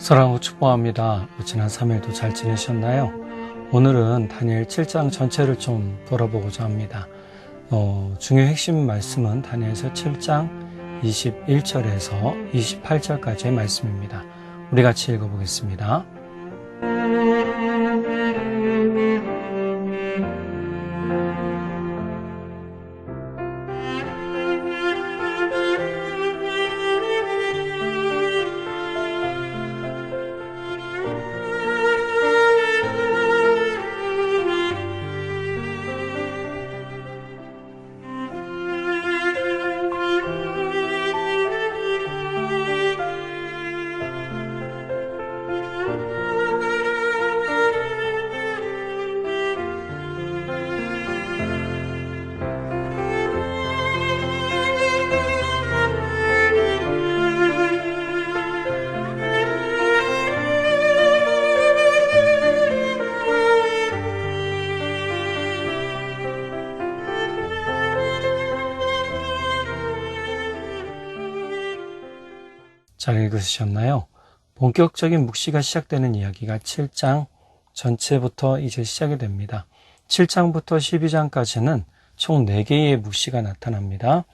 사랑하고 축복합니다. 지난 3일도 잘 지내셨나요? 오늘은 다니엘 7장 전체를 좀 돌아보고자 합니다. 중요 핵심 말씀은 다니엘서 7장 21절에서 28절까지의 말씀입니다. 우리 같이 읽어보겠습니다. 잘 읽으셨나요? 본격적인 묵시가 시작되는 이야기가 7장 전체부터 이제 시작이 됩니다. 7장부터 12장까지는 총 4개의 묵시가 나타납니다.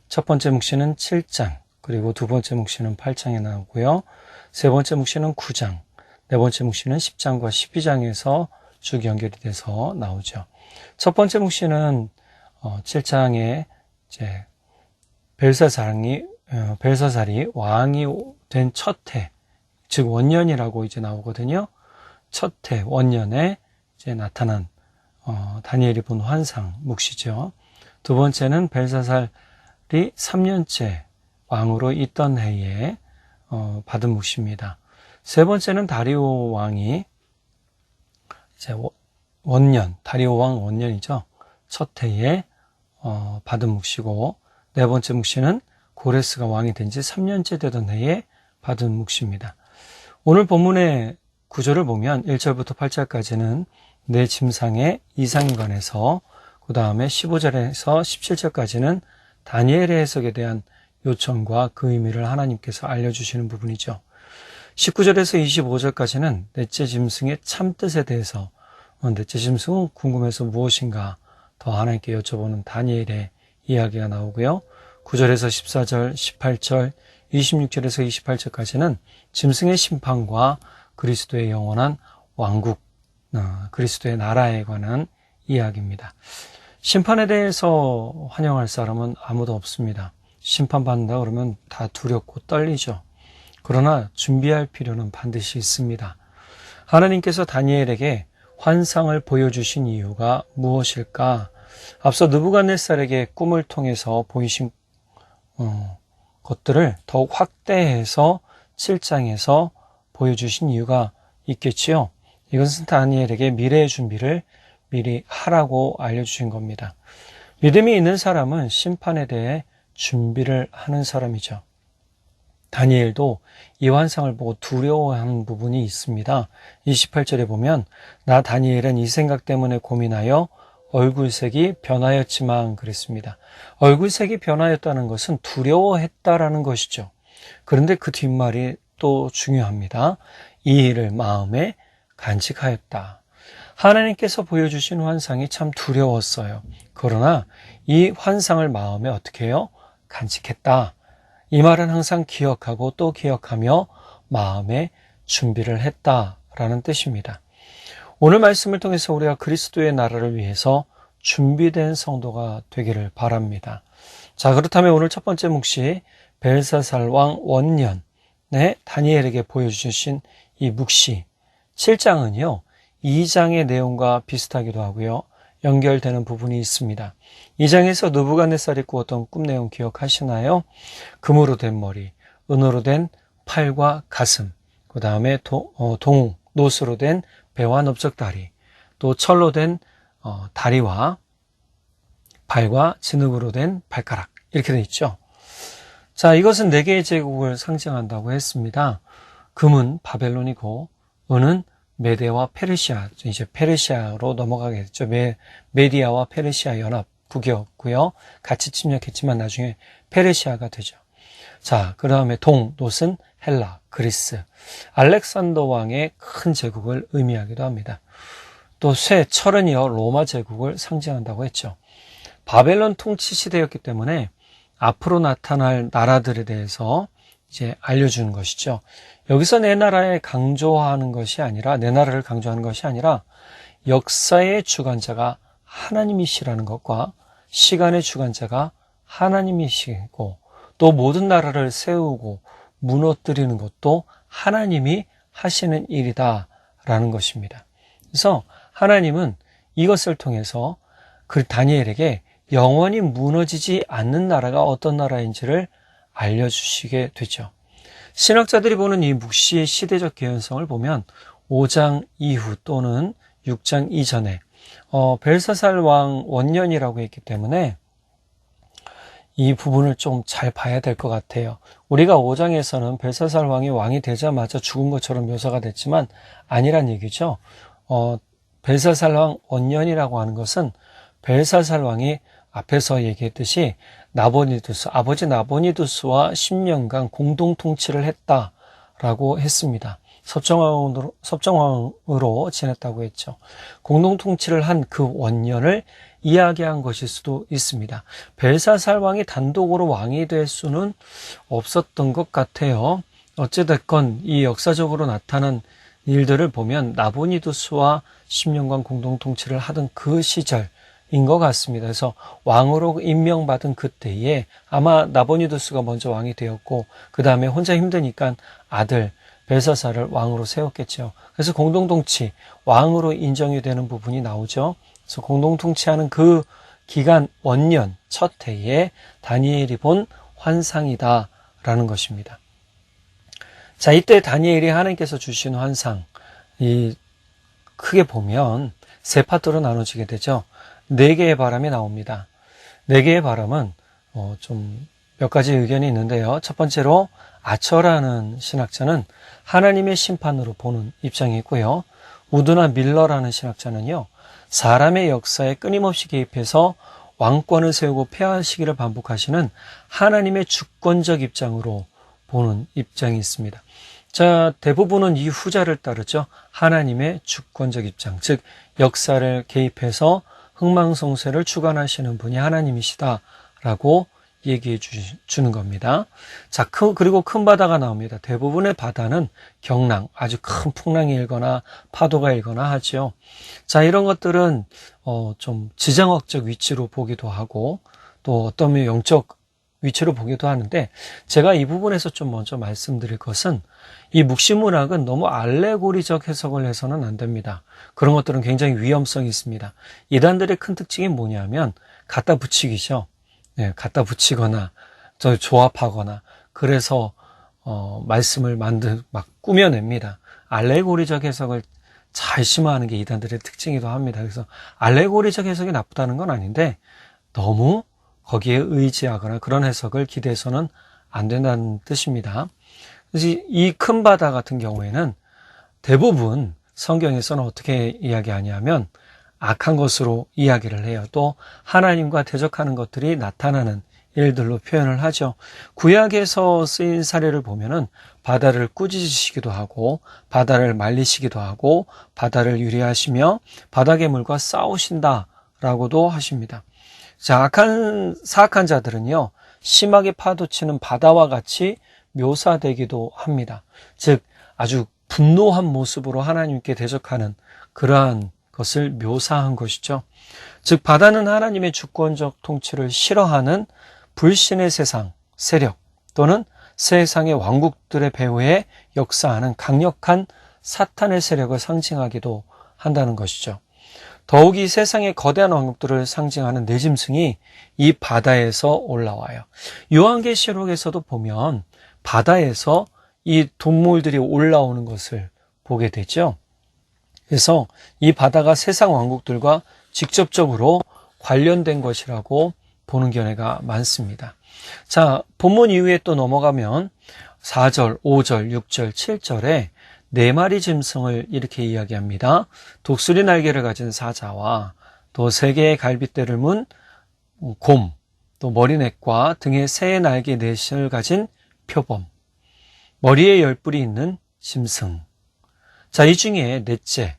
첫 번째 묵시는 7장, 그리고 두 번째 묵시는 8장에 나오고요. 세 번째 묵시는 9장, 네 번째 묵시는 10장과 12장에서 쭉 연결이 돼서 나오죠. 첫 번째 묵시는 7장에 이제 벨사살이 왕이 된 첫 해, 즉 원년이라고 이제 나오거든요. 첫 해, 원년에 이제 나타난 다니엘이 본 환상 묵시죠. 두 번째는 벨사살이 3년째 왕으로 있던 해에 받은 묵시입니다. 세 번째는 다리오 왕이 이제 다리오 왕 원년이죠. 첫 해에 받은 묵시고, 네 번째 묵시는 고레스가 왕이 된 지 3년째 되던 해에 받은 묵시입니다. 오늘 본문의 구조를 보면 1절부터 8절까지는 내 짐상의 이상에 관해서, 그 다음에 15절에서 17절까지는 다니엘의 해석에 대한 요청과 그 의미를 하나님께서 알려주시는 부분이죠. 19절에서 25절까지는 넷째 짐승의 참뜻에 대해서, 넷째 짐승은 궁금해서 무엇인가 더 하나님께 여쭤보는 다니엘의 이야기가 나오고요. 9절에서 14절, 18절, 26절에서 28절까지는 짐승의 심판과 그리스도의 영원한 왕국, 그리스도의 나라에 관한 이야기입니다. 심판에 대해서 환영할 사람은 아무도 없습니다. 심판받는다 그러면 다 두렵고 떨리죠. 그러나 준비할 필요는 반드시 있습니다. 하나님께서 다니엘에게 환상을 보여주신 이유가 무엇일까? 앞서 느부갓네살에게 꿈을 통해서 보이신 것들을 더욱 확대해서 7장에서 보여주신 이유가 있겠지요. 이것은 다니엘에게 미래의 준비를 미리 하라고 알려주신 겁니다. 믿음이 있는 사람은 심판에 대해 준비를 하는 사람이죠. 다니엘도 이 환상을 보고 두려워하는 부분이 있습니다. 28절에 보면 나 다니엘은 이 생각 때문에 고민하여 얼굴색이 변하였지만 그랬습니다. 얼굴색이 변하였다는 것은 두려워했다라는 것이죠. 그런데 그 뒷말이 또 중요합니다. 이 일을 마음에 간직하였다. 하나님께서 보여주신 환상이 참 두려웠어요. 그러나 이 환상을 마음에 어떻게 해요? 간직했다. 이 말은 항상 기억하고 또 기억하며 마음에 준비를 했다라는 뜻입니다. 오늘 말씀을 통해서 우리가 그리스도의 나라를 위해서 준비된 성도가 되기를 바랍니다. 자, 그렇다면 오늘 첫 번째 묵시 벨사살 왕 원년에 다니엘에게 보여주신 이 묵시 7장은요 2장의 내용과 비슷하기도 하고요 연결되는 부분이 있습니다. 2장에서 느부갓네살이 꾸었던 꿈 내용 기억하시나요? 금으로 된 머리, 은으로 된 팔과 가슴, 그 다음에 동웅, 노스로 된 배와 넓적다리, 또 철로 된 다리와 발과 진흙으로 된 발가락, 이렇게 되어 있죠. 자, 이것은 4개의 제국을 상징한다고 했습니다. 금은 바벨론이고, 은은 메데와 페르시아, 이제 페르시아로 넘어가게 됐죠. 메디아와 페르시아 연합 국이었고요. 같이 침략했지만 나중에 페르시아가 되죠. 자, 그 다음에 동, 놋은 헬라, 그리스. 알렉산더 왕의 큰 제국을 의미하기도 합니다. 또 쇠, 철은요, 로마 제국을 상징한다고 했죠. 바벨론 통치 시대였기 때문에 앞으로 나타날 나라들에 대해서 이제 알려주는 것이죠. 여기서 내 나라를 강조하는 것이 아니라 역사의 주관자가 하나님이시라는 것과 시간의 주관자가 하나님이시고 또 모든 나라를 세우고 무너뜨리는 것도 하나님이 하시는 일이다라는 것입니다. 그래서 하나님은 이것을 통해서 그 다니엘에게 영원히 무너지지 않는 나라가 어떤 나라인지를 알려주시게 되죠. 신학자들이 보는 이 묵시의 시대적 개연성을 보면 5장 이후 또는 6장 이전에 벨사살 왕 원년이라고 했기 때문에 이 부분을 좀 잘 봐야 될 것 같아요. 우리가 5장에서는 벨사살 왕이 되자마자 죽은 것처럼 묘사가 됐지만 아니란 얘기죠. 벨사살 왕 원년이라고 하는 것은 벨사살 왕이 앞에서 얘기했듯이 아버지 나보니두스와 10년간 공동 통치를 했다라고 했습니다. 섭정왕으로 지냈다고 했죠. 공동 통치를 한 그 원년을 이야기한 것일 수도 있습니다. 벨사살 왕이 단독으로 왕이 될 수는 없었던 것 같아요. 어찌됐건 이 역사적으로 나타난 일들을 보면 나보니두스와 10년간 공동 통치를 하던 그 시절인 것 같습니다. 그래서 왕으로 임명받은 그때에 아마 나보니두스가 먼저 왕이 되었고 그 다음에 혼자 힘드니까 아들 벨사살을 왕으로 세웠겠죠. 그래서 공동통치, 왕으로 인정이 되는 부분이 나오죠. 그래서 공동통치하는 그 기간 원년 첫 해에 다니엘이 본 환상이다라는 것입니다. 자, 이때 다니엘이 하나님께서 주신 환상, 크게 보면 세 파트로 나눠지게 되죠. 4개의 바람이 나옵니다. 4개의 바람은 좀 몇 가지 의견이 있는데요. 첫 번째로 아처라는 신학자는 하나님의 심판으로 보는 입장이 있고요. 우드나 밀러라는 신학자는요. 사람의 역사에 끊임없이 개입해서 왕권을 세우고 폐하시기를 반복하시는 하나님의 주권적 입장으로 보는 입장이 있습니다. 자, 대부분은 이 후자를 따르죠. 하나님의 주권적 입장, 즉 역사를 개입해서 흥망성쇠를 주관하시는 분이 하나님이시다라고 얘기해 주는 겁니다. 자, 그리고 큰 바다가 나옵니다. 대부분의 바다는 경랑, 아주 큰 풍랑이 일거나 파도가 일거나 하죠. 자, 이런 것들은 좀 지정학적 위치로 보기도 하고 또 어떤 영적 위치로 보기도 하는데 제가 이 부분에서 좀 먼저 말씀드릴 것은 이 묵시문학은 너무 알레고리적 해석을 해서는 안 됩니다. 그런 것들은 굉장히 위험성이 있습니다. 이단들의 큰 특징이 뭐냐면 갖다 붙이기죠. 네, 갖다 붙이거나 조합하거나 그래서 말씀을 막 꾸며냅니다. 알레고리적 해석을 잘 심화하는 게 이단들의 특징이기도 합니다. 그래서 알레고리적 해석이 나쁘다는 건 아닌데 너무 거기에 의지하거나 그런 해석을 기대해서는 안 된다는 뜻입니다. 그래서 이 큰 바다 같은 경우에는 대부분 성경에서는 어떻게 이야기하냐면 악한 것으로 이야기를 해요. 또 하나님과 대적하는 것들이 나타나는 일들로 표현을 하죠. 구약에서 쓰인 사례를 보면은 바다를 꾸짖으시기도 하고 바다를 말리시기도 하고 바다를 유리하시며 바다 괴물과 싸우신다라고도 하십니다. 자, 사악한 자들은요, 심하게 파도치는 바다와 같이 묘사되기도 합니다. 즉, 아주 분노한 모습으로 하나님께 대적하는 그러한 것을 묘사한 것이죠. 즉, 바다는 하나님의 주권적 통치를 싫어하는 불신의 세력 또는 세상의 왕국들의 배후에 역사하는 강력한 사탄의 세력을 상징하기도 한다는 것이죠. 더욱이 세상의 거대한 왕국들을 상징하는 내짐승이 이 바다에서 올라와요. 요한계시록에서도 보면 바다에서 이 동물들이 올라오는 것을 보게 되죠. 그래서 이 바다가 세상 왕국들과 직접적으로 관련된 것이라고 보는 견해가 많습니다. 자, 본문 이후에 또 넘어가면 4절, 5절, 6절, 7절에 4마리 짐승을 이렇게 이야기합니다. 독수리 날개를 가진 사자와 또 3개의 갈빗대를 문 곰, 또 머리넷과 등에 새 날개 넷을 가진 표범, 머리에 10뿔이 있는 짐승. 자, 이 중에 넷째,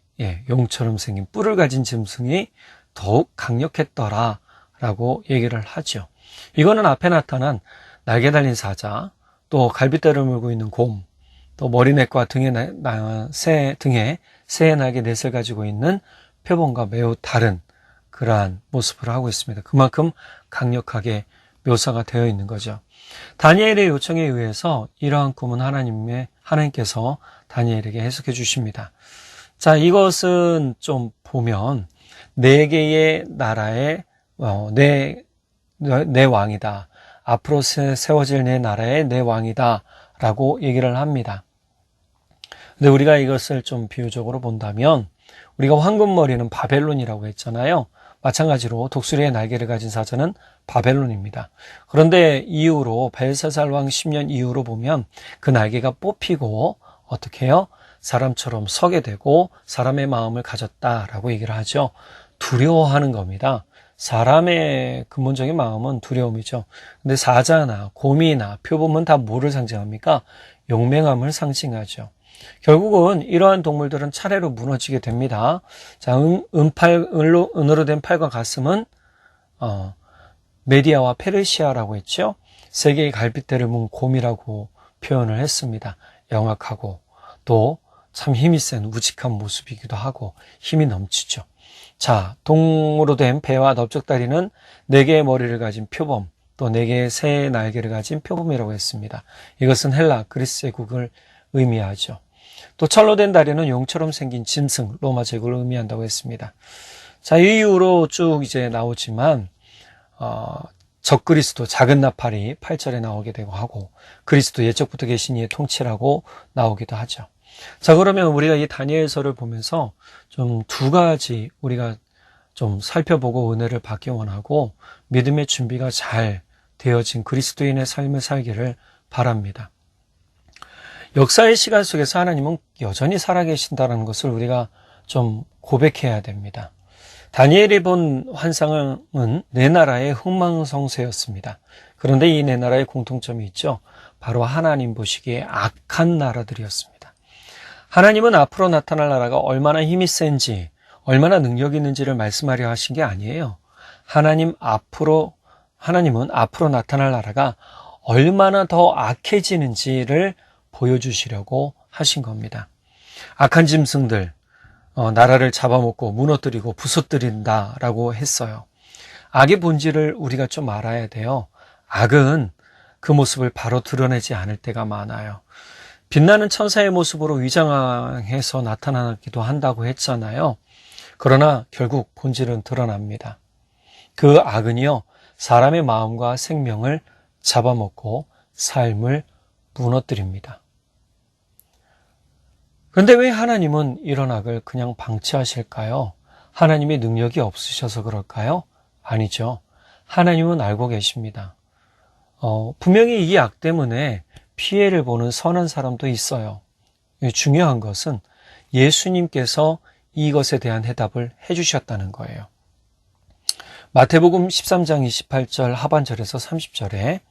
용처럼 생긴 뿔을 가진 짐승이 더욱 강력했더라라고 얘기를 하죠. 이거는 앞에 나타난 날개 달린 사자, 또 갈빗대를 물고 있는 곰, 또 머리넷과 등에 새 날개 넷을 가지고 있는 표범과 매우 다른 그러한 모습을 하고 있습니다. 그만큼 강력하게 묘사가 되어 있는 거죠. 다니엘의 요청에 의해서 이러한 꿈은 하나님께서 다니엘에게 해석해 주십니다. 자, 이것은 좀 보면 4개의 나라의 내 왕이다. 앞으로 세워질 내 나라의 내 왕이다 라고 얘기를 합니다. 근데 우리가 이것을 좀 비유적으로 본다면 우리가 황금머리는 바벨론이라고 했잖아요. 마찬가지로 독수리의 날개를 가진 사자는 바벨론입니다. 그런데 이후로 벨사살 왕 10년 이후로 보면 그 날개가 뽑히고 어떻게 해요? 사람처럼 서게 되고 사람의 마음을 가졌다라고 얘기를 하죠. 두려워하는 겁니다. 사람의 근본적인 마음은 두려움이죠. 근데 사자나 곰이나 표범은 다 뭐를 상징합니까? 용맹함을 상징하죠. 결국은 이러한 동물들은 차례로 무너지게 됩니다. 자, 은으로 된 팔과 가슴은 메디아와 페르시아라고 했죠. 3개의 갈빗대를 문 곰이라고 표현을 했습니다. 영악하고 또 참 힘이 센 우직한 모습이기도 하고 힘이 넘치죠. 자, 동으로 된 배와 넓적다리는 4개의 머리를 가진 표범, 또 4개의 새 날개를 가진 표범이라고 했습니다. 이것은 헬라, 그리스의 국을 의미하죠. 또 철로 된 다리는 용처럼 생긴 짐승, 로마 제국을 의미한다고 했습니다. 자, 이 이후로 쭉 이제 나오지만 적그리스도 작은 나팔이 8절에 나오게 되고 하고 그리스도 예적부터 계신 이의 통치라고 나오기도 하죠. 자, 그러면 우리가 이 다니엘서를 보면서 좀 2가지 우리가 좀 살펴보고 은혜를 받기 원하고 믿음의 준비가 잘 되어진 그리스도인의 삶을 살기를 바랍니다. 역사의 시간 속에서 하나님은 여전히 살아계신다는 것을 우리가 좀 고백해야 됩니다. 다니엘이 본 환상은 4나라의 흥망성쇠였습니다. 그런데 이 4나라의 공통점이 있죠. 바로 하나님 보시기에 악한 나라들이었습니다. 하나님은 앞으로 나타날 나라가 얼마나 힘이 센지, 얼마나 능력이 있는지를 말씀하려 하신 게 아니에요. 하나님은 앞으로 나타날 나라가 얼마나 더 악해지는지를 보여주시려고 하신 겁니다. 악한 짐승들, 나라를 잡아먹고 무너뜨리고 부서뜨린다라고 했어요. 악의 본질을 우리가 좀 알아야 돼요. 악은 그 모습을 바로 드러내지 않을 때가 많아요. 빛나는 천사의 모습으로 위장해서 나타나기도 한다고 했잖아요. 그러나 결국 본질은 드러납니다. 그 악은요, 사람의 마음과 생명을 잡아먹고 삶을 무너뜨립니다. 그런데 왜 하나님은 이런 악을 그냥 방치하실까요? 하나님의 능력이 없으셔서 그럴까요? 아니죠. 하나님은 알고 계십니다. 분명히 이 악 때문에 피해를 보는 선한 사람도 있어요. 중요한 것은 예수님께서 이것에 대한 해답을 해주셨다는 거예요. 마태복음 13장 28절 하반절에서 30절에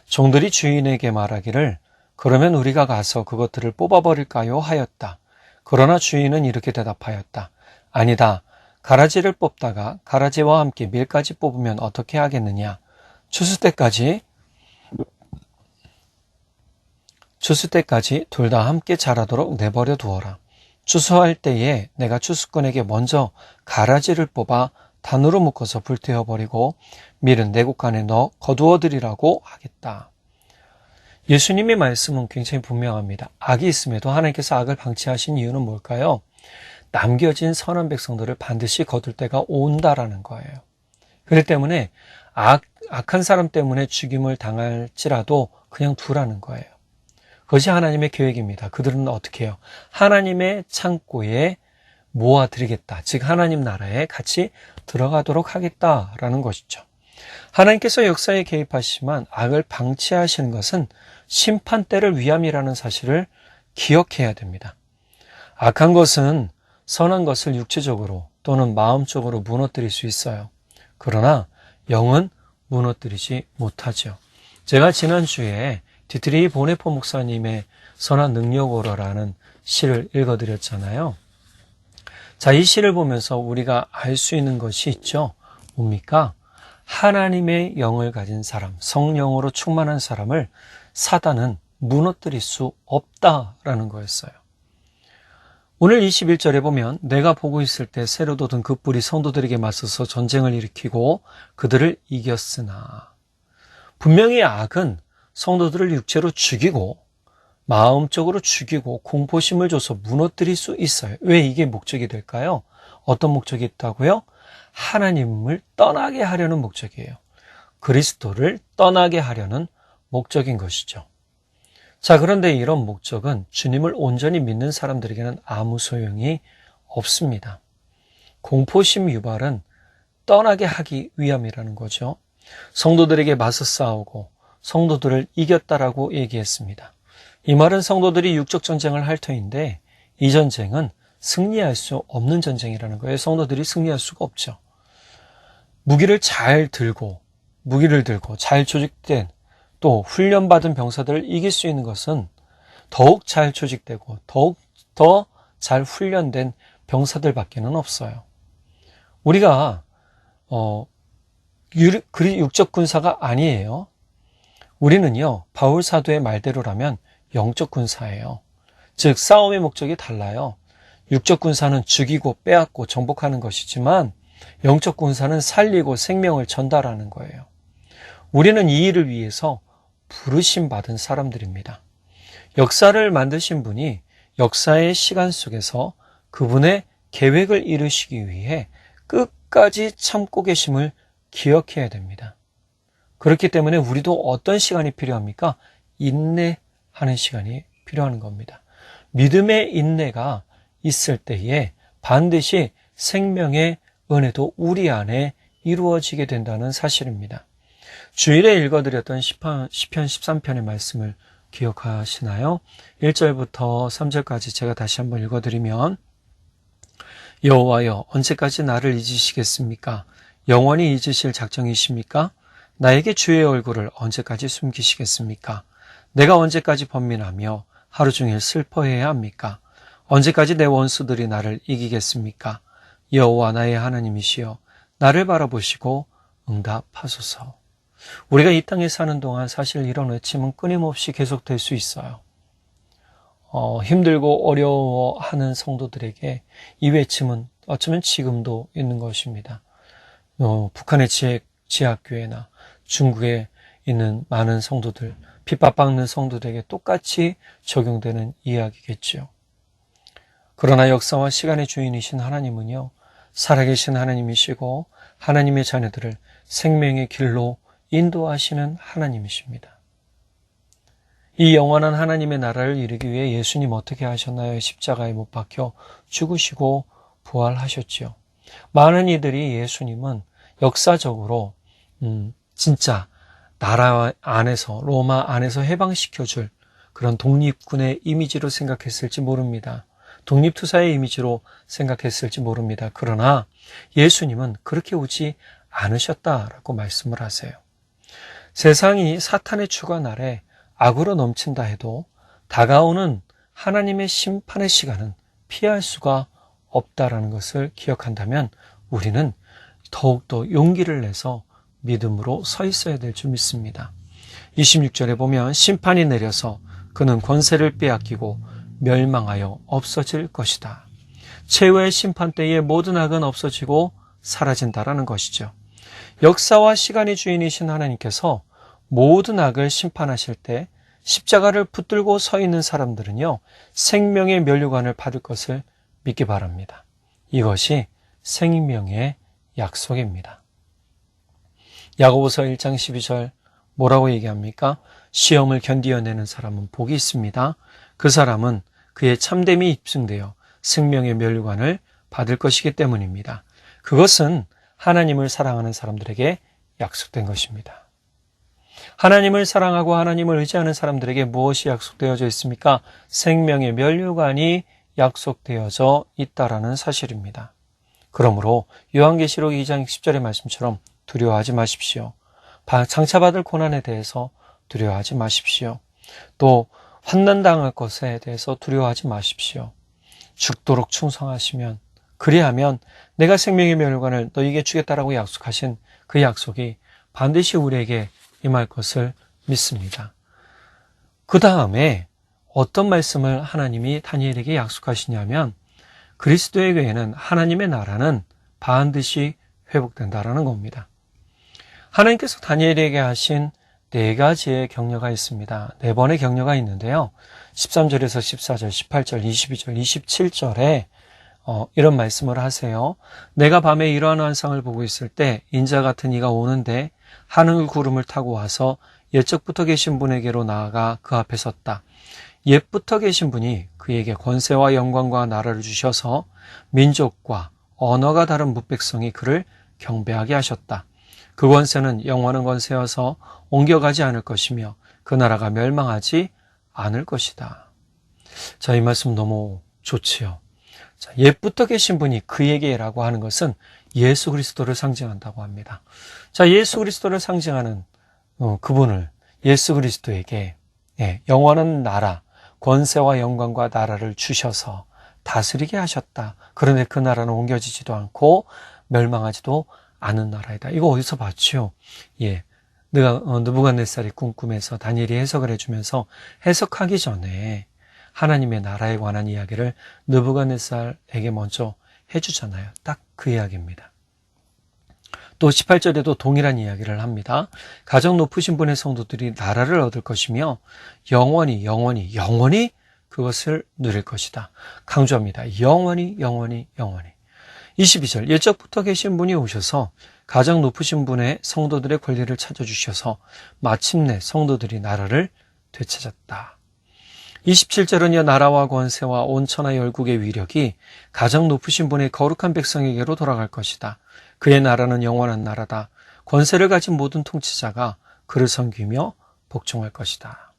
종들이 주인에게 말하기를 그러면 우리가 가서 그것들을 뽑아버릴까요? 하였다. 그러나 주인은 이렇게 대답하였다. 아니다. 가라지를 뽑다가 가라지와 함께 밀까지 뽑으면 어떻게 하겠느냐? 추수 때까지 둘 다 함께 자라도록 내버려 두어라. 추수할 때에 내가 추수꾼에게 먼저 가라지를 뽑아 단으로 묶어서 불태워버리고 밀은 내곡간에 넣어 거두어들이라고 하겠다. 예수님의 말씀은 굉장히 분명합니다. 악이 있음에도 하나님께서 악을 방치하신 이유는 뭘까요? 남겨진 선한 백성들을 반드시 거둘 때가 온다라는 거예요. 그렇기 때문에 악한 사람 때문에 죽임을 당할지라도 그냥 두라는 거예요. 그것이 하나님의 계획입니다. 그들은 어떻게 해요? 하나님의 창고에 모아드리겠다. 즉 하나님 나라에 같이 들어가도록 하겠다라는 것이죠. 하나님께서 역사에 개입하시지만 악을 방치하시는 것은 심판 때를 위함이라는 사실을 기억해야 됩니다. 악한 것은 선한 것을 육체적으로 또는 마음적으로 무너뜨릴 수 있어요. 그러나 영은 무너뜨리지 못하죠. 제가 지난주에 디트리 보네포 목사님의 선한 능력으로라는 시를 읽어드렸잖아요. 자, 이 시를 보면서 우리가 알 수 있는 것이 있죠. 뭡니까? 하나님의 영을 가진 사람, 성령으로 충만한 사람을 사단은 무너뜨릴 수 없다라는 거였어요. 오늘 21절에 보면 내가 보고 있을 때 새로 돋은 그 뿔이 성도들에게 맞서서 전쟁을 일으키고 그들을 이겼으나, 분명히 악은 성도들을 육체로 죽이고 마음적으로 죽이고 공포심을 줘서 무너뜨릴 수 있어요. 왜 이게 목적이 될까요? 어떤 목적이 있다고요? 하나님을 떠나게 하려는 목적이에요. 그리스도를 떠나게 하려는 목적인 것이죠. 자, 그런데 이런 목적은 주님을 온전히 믿는 사람들에게는 아무 소용이 없습니다. 공포심 유발은 떠나게 하기 위함이라는 거죠. 성도들에게 맞서 싸우고 성도들을 이겼다라고 얘기했습니다. 이 말은 성도들이 육적 전쟁을 할 터인데 이 전쟁은 승리할 수 없는 전쟁이라는 거예요. 성도들이 승리할 수가 없죠. 무기를 들고 잘 조직된 또 훈련받은 병사들을 이길 수 있는 것은 더욱 잘 조직되고 더욱 더 잘 훈련된 병사들밖에는 없어요. 우리가 육적 군사가 아니에요. 우리는요, 바울 사도의 말대로라면 영적 군사예요. 즉 싸움의 목적이 달라요. 육적 군사는 죽이고 빼앗고 정복하는 것이지만 영적 군사는 살리고 생명을 전달하는 거예요. 우리는 이 일을 위해서 부르심 받은 사람들입니다. 역사를 만드신 분이 역사의 시간 속에서 그분의 계획을 이루시기 위해 끝까지 참고 계심을 기억해야 됩니다. 그렇기 때문에 우리도 어떤 시간이 필요합니까? 인내하는 시간이 필요한 겁니다. 믿음의 인내가 있을 때에 반드시 생명의 은혜도 우리 안에 이루어지게 된다는 사실입니다. 주일에 읽어드렸던 시편 13편의 말씀을 기억하시나요? 1절부터 3절까지 제가 다시 한번 읽어드리면, 여호와여, 언제까지 나를 잊으시겠습니까? 영원히 잊으실 작정이십니까? 나에게 주의 얼굴을 언제까지 숨기시겠습니까? 내가 언제까지 번민하며 하루 종일 슬퍼해야 합니까? 언제까지 내 원수들이 나를 이기겠습니까? 여호와 나의 하나님이시여, 나를 바라보시고 응답하소서. 우리가 이 땅에 사는 동안 사실 이런 외침은 끊임없이 계속될 수 있어요. 힘들고 어려워하는 성도들에게 이 외침은 어쩌면 지금도 있는 것입니다. 북한의 지하교회나 중국에 있는 많은 성도들, 핍박받는 성도들에게 똑같이 적용되는 이야기겠죠. 그러나 역사와 시간의 주인이신 하나님은요, 살아계신 하나님이시고 하나님의 자녀들을 생명의 길로 인도하시는 하나님이십니다. 이 영원한 하나님의 나라를 이루기 위해 예수님 어떻게 하셨나요? 십자가에 못 박혀 죽으시고 부활하셨지요. 많은 이들이 예수님은 역사적으로 진짜 나라 안에서, 로마 안에서 해방시켜줄 그런 독립군의 이미지로 생각했을지 모릅니다. 독립투사의 이미지로 생각했을지 모릅니다. 그러나 예수님은 그렇게 오지 않으셨다라고 말씀을 하세요. 세상이 사탄의 주관 아래 악으로 넘친다 해도 다가오는 하나님의 심판의 시간은 피할 수가 없다라는 것을 기억한다면 우리는 더욱더 용기를 내서 믿음으로 서 있어야 될 줄 믿습니다. 26절에 보면 심판이 내려서 그는 권세를 빼앗기고 멸망하여 없어질 것이다. 최후의 심판 때에 모든 악은 없어지고 사라진다라는 것이죠. 역사와 시간의 주인이신 하나님께서 모든 악을 심판하실 때 십자가를 붙들고 서 있는 사람들은요, 생명의 면류관을 받을 것을 믿기 바랍니다. 이것이 생명의 약속입니다. 야고보서 1장 12절 뭐라고 얘기합니까? 시험을 견디어내는 사람은 복이 있습니다. 그 사람은 그의 참됨이 입증되어 생명의 면류관을 받을 것이기 때문입니다. 그것은 하나님을 사랑하는 사람들에게 약속된 것입니다. 하나님을 사랑하고 하나님을 의지하는 사람들에게 무엇이 약속되어져 있습니까? 생명의 면류관이 약속되어져 있다라는 사실입니다. 그러므로 요한계시록 2장 10절의 말씀처럼 두려워하지 마십시오. 장차받을 고난에 대해서 두려워하지 마십시오. 또 환난당할 것에 대해서 두려워하지 마십시오. 죽도록 충성하시면, 그리하면 내가 생명의 멸관을 너희에게 주겠다라고 약속하신 그 약속이 반드시 우리에게 임할 것을 믿습니다. 그 다음에 어떤 말씀을 하나님이 다니엘에게 약속하시냐면, 그리스도의 외에는 하나님의 나라는 반드시 회복된다라는 겁니다. 하나님께서 다니엘에게 하신 4가지의 격려가 있습니다. 4번의 격려가 있는데요. 13절에서 14절, 18절, 22절, 27절에 이런 말씀을 하세요. 내가 밤에 이러한 환상을 보고 있을 때 인자 같은 이가 오는데 하늘 구름을 타고 와서 옛적부터 계신 분에게로 나아가 그 앞에 섰다. 옛부터 계신 분이 그에게 권세와 영광과 나라를 주셔서 민족과 언어가 다른 뭇백성이 그를 경배하게 하셨다. 그 권세는 영원한 권세여서 옮겨가지 않을 것이며 그 나라가 멸망하지 않을 것이다. 자, 이 말씀 너무 좋지요. 자, 옛부터 계신 분이 그에게라고 하는 것은 예수 그리스도를 상징한다고 합니다. 자, 예수 그리스도를 상징하는 그분을 예수 그리스도에게 영원한 나라, 권세와 영광과 나라를 주셔서 다스리게 하셨다. 그런데 그 나라는 옮겨지지도 않고 멸망하지도 않은 나라이다. 이거 어디서 봤지요? 느부갓네살이 꿈꾸면서 다니엘이 해석을 해주면서 해석하기 전에 하나님의 나라에 관한 이야기를 느부갓네살에게 먼저 해주잖아요. 딱 그 이야기입니다. 또 18절에도 동일한 이야기를 합니다. 가장 높으신 분의 성도들이 나라를 얻을 것이며 영원히 그것을 누릴 것이다. 강조합니다. 영원히. 22절, 옛적부터 계신 분이 오셔서 가장 높으신 분의 성도들의 권리를 찾아주셔서 마침내 성도들이 나라를 되찾았다. 27절은요, 나라와 권세와 온 천하 열국의 위력이 가장 높으신 분의 거룩한 백성에게로 돌아갈 것이다. 그의 나라는 영원한 나라다. 권세를 가진 모든 통치자가 그를 섬기며 복종할 것이다.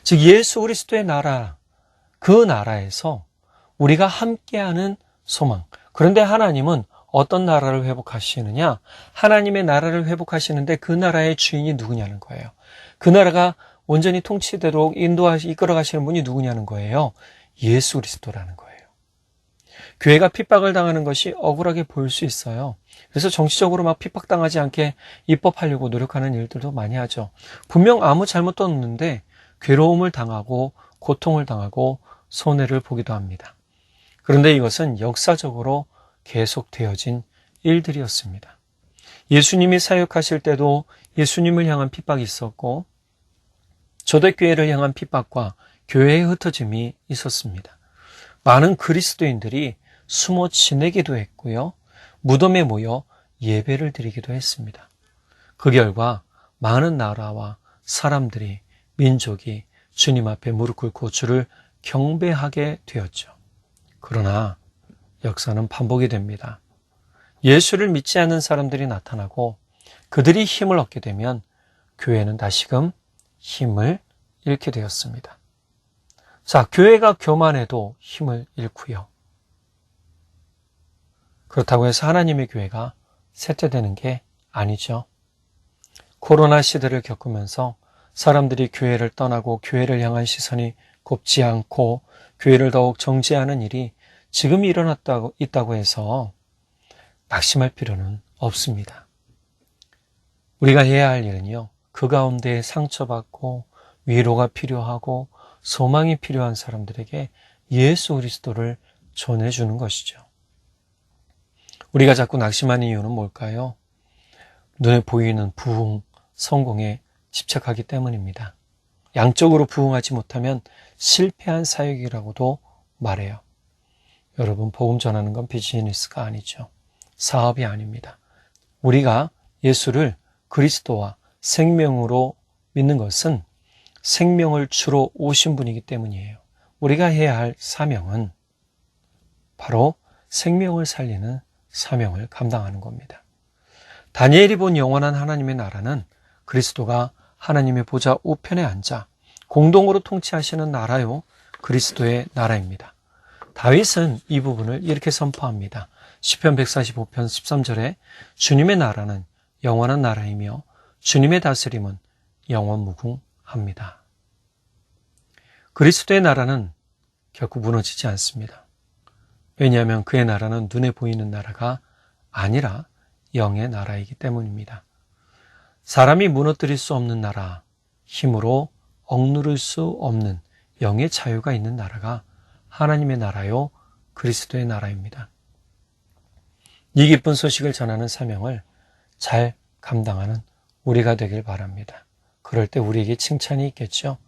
즉 예수 그리스도의 나라, 그 나라에서 우리가 함께하는 소망. 그런데 하나님은 어떤 나라를 회복하시느냐? 하나님의 나라를 회복하시는데 그 나라의 주인이 누구냐는 거예요. 그 나라가 온전히 통치되도록 이끌어 가시는 분이 누구냐는 거예요. 예수 그리스도라는 거예요. 교회가 핍박을 당하는 것이 억울하게 보일 수 있어요. 그래서 정치적으로 막 핍박당하지 않게 입법하려고 노력하는 일들도 많이 하죠. 분명 아무 잘못도 없는데 괴로움을 당하고 고통을 당하고 손해를 보기도 합니다. 그런데 이것은 역사적으로 계속되어진 일들이었습니다. 예수님이 사역하실 때도 예수님을 향한 핍박이 있었고 초대교회를 향한 핍박과 교회의 흩어짐이 있었습니다. 많은 그리스도인들이 숨어 지내기도 했고요. 무덤에 모여 예배를 드리기도 했습니다. 그 결과 많은 나라와 사람들이, 민족이 주님 앞에 무릎 꿇고 주를 경배하게 되었죠. 그러나 역사는 반복이 됩니다. 예수를 믿지 않는 사람들이 나타나고 그들이 힘을 얻게 되면 교회는 다시금 힘을 잃게 되었습니다. 자, 교회가 교만해도 힘을 잃고요. 그렇다고 해서 하나님의 교회가 쇠퇴되는 게 아니죠. 코로나 시대를 겪으면서 사람들이 교회를 떠나고 교회를 향한 시선이 곱지 않고 교회를 더욱 정죄하는 일이 지금 있다고 해서 낙심할 필요는 없습니다. 우리가 해야 할 일은요, 그 가운데 상처받고 위로가 필요하고 소망이 필요한 사람들에게 예수 그리스도를 전해주는 것이죠. 우리가 자꾸 낙심하는 이유는 뭘까요? 눈에 보이는 부흥, 성공에 집착하기 때문입니다. 양적으로 부흥하지 못하면 실패한 사역이라고도 말해요. 여러분, 복음 전하는 건 비즈니스가 아니죠. 사업이 아닙니다. 우리가 예수를 그리스도와 생명으로 믿는 것은 생명을 주러 오신 분이기 때문이에요. 우리가 해야 할 사명은 바로 생명을 살리는 사명을 감당하는 겁니다. 다니엘이 본 영원한 하나님의 나라는 그리스도가 하나님의 보좌 우편에 앉아 공동으로 통치하시는 나라요, 그리스도의 나라입니다. 다윗은 이 부분을 이렇게 선포합니다. 시편 145편 13절에 주님의 나라는 영원한 나라이며 주님의 다스림은 영원 무궁합니다. 그리스도의 나라는 결코 무너지지 않습니다. 왜냐하면 그의 나라는 눈에 보이는 나라가 아니라 영의 나라이기 때문입니다. 사람이 무너뜨릴 수 없는 나라, 힘으로 억누를 수 없는 영의 자유가 있는 나라가 하나님의 나라요, 그리스도의 나라입니다. 이 기쁜 소식을 전하는 사명을 잘 감당하는 우리가 되길 바랍니다. 그럴 때 우리에게 칭찬이 있겠죠.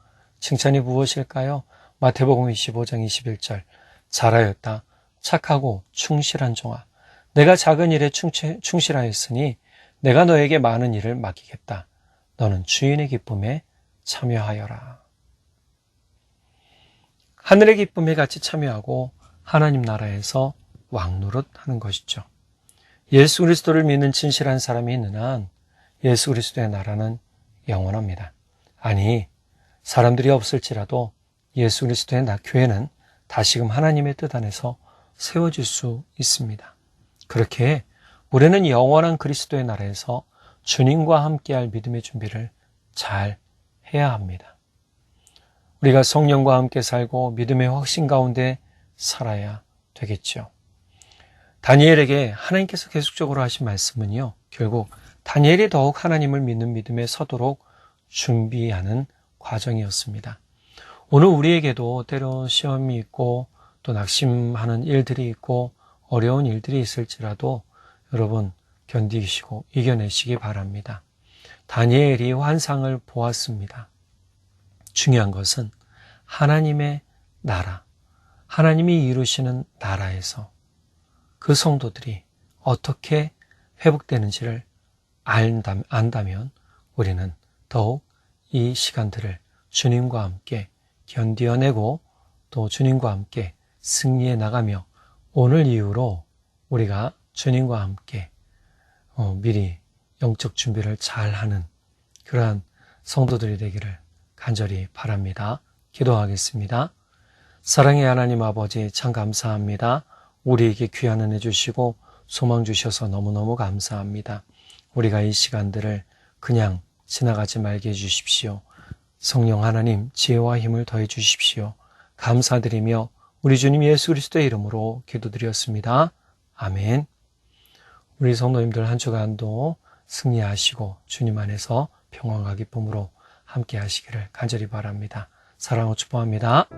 칭찬이 무엇일까요? 마태복음 25장 21절 잘하였다 착하고 충실한 종아 내가 작은 일에 충실하였으니 내가 너에게 많은 일을 맡기겠다. 너는 주인의 기쁨에 참여하여라. 하늘의 기쁨에 같이 참여하고 하나님 나라에서 왕노릇하는 것이죠. 예수 그리스도를 믿는 진실한 사람이 있는 한 예수 그리스도의 나라는 영원합니다. 아니, 사람들이 없을지라도 예수 그리스도의 교회는 다시금 하나님의 뜻 안에서 세워질 수 있습니다. 그렇게 우리는 영원한 그리스도의 나라에서 주님과 함께할 믿음의 준비를 잘 해야 합니다. 우리가 성령과 함께 살고 믿음의 확신 가운데 살아야 되겠죠. 다니엘에게 하나님께서 계속적으로 하신 말씀은요, 결국 다니엘이 더욱 하나님을 믿는 믿음에 서도록 준비하는 과정이었습니다. 오늘 우리에게도 때로 시험이 있고 또 낙심하는 일들이 있고 어려운 일들이 있을지라도 여러분 견디시고 이겨내시기 바랍니다. 다니엘이 환상을 보았습니다. 중요한 것은 하나님의 나라, 하나님이 이루시는 나라에서 그 성도들이 어떻게 회복되는지를 안다면 우리는 더욱 이 시간들을 주님과 함께 견뎌내고 또 주님과 함께 승리해 나가며 오늘 이후로 우리가 주님과 함께 미리 영적 준비를 잘하는 그러한 성도들이 되기를 간절히 바랍니다. 기도하겠습니다. 사랑의 하나님 아버지 참 감사합니다. 우리에게 귀한 은혜 주시고 소망 주셔서 너무너무 감사합니다. 우리가 이 시간들을 그냥 지나가지 말게 해주십시오. 성령 하나님 지혜와 힘을 더해 주십시오. 감사드리며 우리 주님 예수 그리스도의 이름으로 기도드렸습니다. 아멘. 우리 성도님들 한 주간도 승리하시고 주님 안에서 평안과 기쁨으로 함께 하시기를 간절히 바랍니다. 사랑으로 축복합니다.